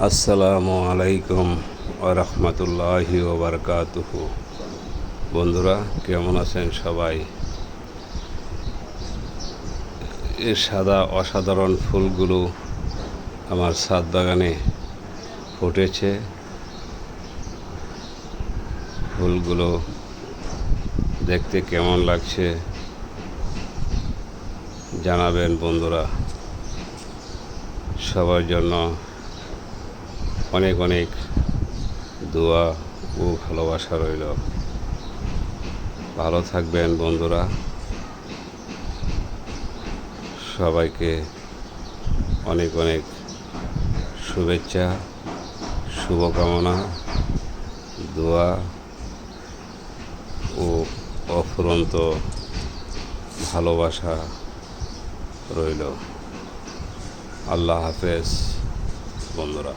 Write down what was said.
আসসালামু আলাইকুম ওয়া রাহমাতুল্লাহি ওয়া বারাকাতুহু। বন্ধুরা, কেমন আছেন সবাই? এই সাদা অসাধারণ ফুলগুলো আমার ছাদ বাগানে ফুটেছে। ফুলগুলো দেখতে কেমন লাগছে জানাবেন বন্ধুরা। সবার জন্য অনেক অনেক দোয়া ও ভালোবাসা রইল। ভালো থাকবেন বন্ধুরা। সবাইকে অনেক অনেক শুভেচ্ছা, শুভকামনা, দোয়া ও অফুরন্ত ভালোবাসা রইল। আল্লাহ হাফেজ বন্ধুরা।